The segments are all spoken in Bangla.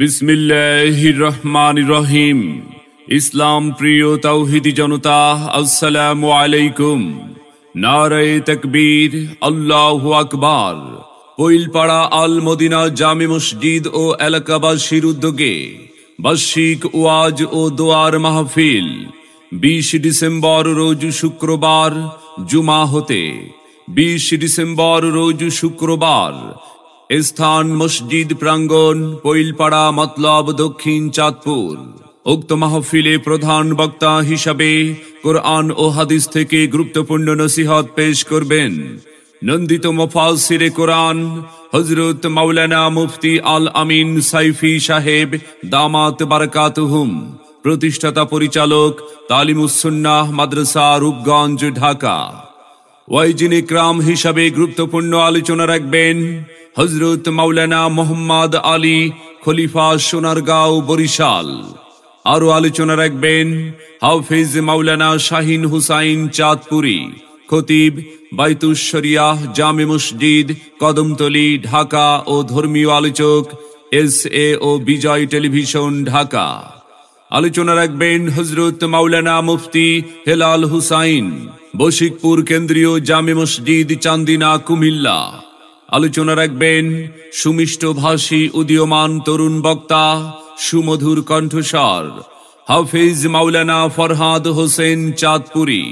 বিসমিল্লাহির রহমানির রহিম। ইসলাম প্রিয় তাওহীদি জনতা, আসসালামু আলাইকুম। নারায়ে তাকবীর, আল্লাহু আকবার। পৈলপাড়া আল মদিনা জামে মসজিদ ও এলাকাবাসীর উদ্যোগে বার্ষিক ওয়াজ ও দোয়ার মাহফিল 20 ডিসেম্বর রোজ শুক্রবার জুমা হতে 20 ডিসেম্বর রোজ শুক্রবার। স্থান মসজিদ প্রাঙ্গণ, পৈলপাড়া মতলব, দক্ষিণ চাঁদপুর। উক্ত মাহফিলে প্রধান বক্তা হিসাবে কোরআন ও হাদিস থেকে গুরুত্বপূর্ণ নসিহত পেশ করবেন নন্দিত মুফাসসিরে কোরআন হযরত মাওলানা মুফতি আল আমিন সাইফি সাহেব দামাত বারাকাতুহুম, প্রতিষ্ঠাতা পরিচালক তালিমুস সুন্নাহ মাদ্রাসা, রূপগঞ্জ, ঢাকা। ওয়াইজিন ইকরাম হিসাবে গুরুত্বপূর্ণ আলোচনা রাখবেন হযরত মাওলানা মোহাম্মদ আলী খলিফা, সোনারগাঁও, বরিশাল। আরো আলোচনা রাখবেন হাফেজ মাওলানা শাহিন হুসাইন চাঁদপুরি, খতিব বাইতুশ শরিয়াহ জামে মসজিদ, কদমতলী, ঢাকা ও ধর্মীয় আলোচক SA ও বিজয় টেলিভিশন, ঢাকা। আলোচনা রাখবেন হযরত মাওলানা মুফতি হেলাল হুসাইন, বশিকপুর কেন্দ্রীয় জামে মসজিদ, চান্দিনা, কুমিল্লা। আলোচনা রাখবেন সুমিষ্ট ভাষী উদীয়মান তরুণ বক্তা, সুমধুর কণ্ঠস্বর হাফেজ মাওলানা ফরহাদ হোসেন চাঁদপুরি।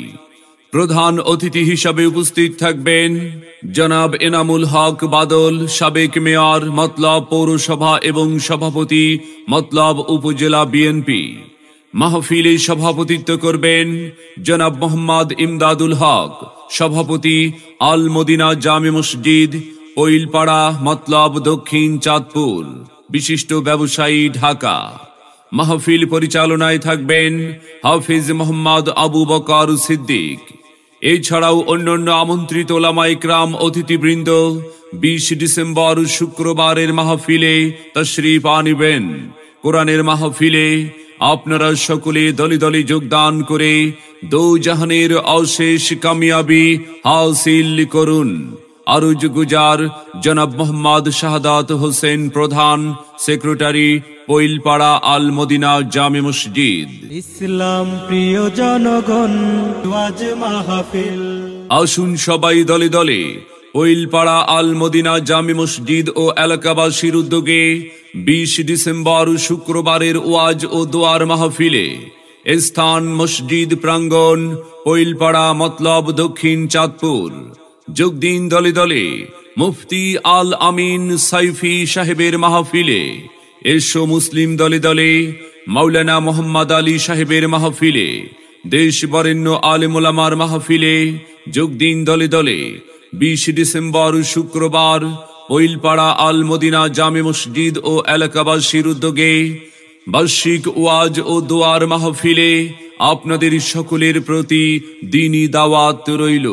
প্রধান অতিথি হিসাবে উপস্থিত থাকবেন জনাব এনামুল হক বাদল, সাবেক মেয়র, মতলব পৌরসভা এবং সভাপতি, মতলব উপজেলা বিএনপি। মাহফিলে সভাপতিত্ব করবেন জনাব মোহাম্মদ ইমদাদুল হক, সভাপতি, আল মদিনা জামে মসজিদ, পৈলপাড়া মতলব, দক্ষিণ চাঁদপুর। বিশিষ্ট ব্যবসায়ী, ঢাকা। মাহফিল পরিচালনায় থাকবেন হাফিজ মোহাম্মদ আবু বকর সিদ্দিক। এছাড়াও অন্যান্য আমন্ত্রিত ওলামা ইকরাম, অতিথিবৃন্দ 20 ডিসেম্বর শুক্রবারের মাহফিলে তশরিফ আনিবেন। কোরআনের মাহফিলে আপনারা সকলে দলে দলে যোগদান করে দো জাহানের অশেষ কামিয়াবি হাসিল করুন। আরজ গুজার জনাব মোহাম্মদ শাহাদাত হোসেন, প্রধান সেক্রেটারি, পৈলপাড়া আল মদিনা জামে মসজিদ। ইসলাম প্রিয় জনগণ, ওয়াজ মাহফিল। আসুন সবাই দলে দলে পৈলপাড়া আল মদিনা জামে মসজিদ ও এলাকাবাসীর উদ্যোগে 20 ডিসেম্বর শুক্রবারের ওয়াজ ও দোয়ার মাহফিলে। স্থান মসজিদ প্রাঙ্গণ, পৈলপাড়া মতলব, দক্ষিণ চাঁদপুর। যোগ দিন দলে দলে মুফতি আল আমিন সাইফি সাহেবের মাহফিলে। এসো মুসলিম দলে দলে মাওলানা মোহাম্মদ আলী সাহেবের মাহফিলে। দেশ বরেণ্য আলেম ওলামার মাহফিলে যোগ দিন দলে দলে 20 ডিসেম্বর শুক্রবার পৈলপাড়া আল মদিনা জামে মসজিদ ও এলাকাবাসীর উদ্যোগে বার্ষিক ওয়াজ ও দোয়ার মাহফিলে আপনাদের সকলের প্রতি দ্বীনি দাওয়াত রইল।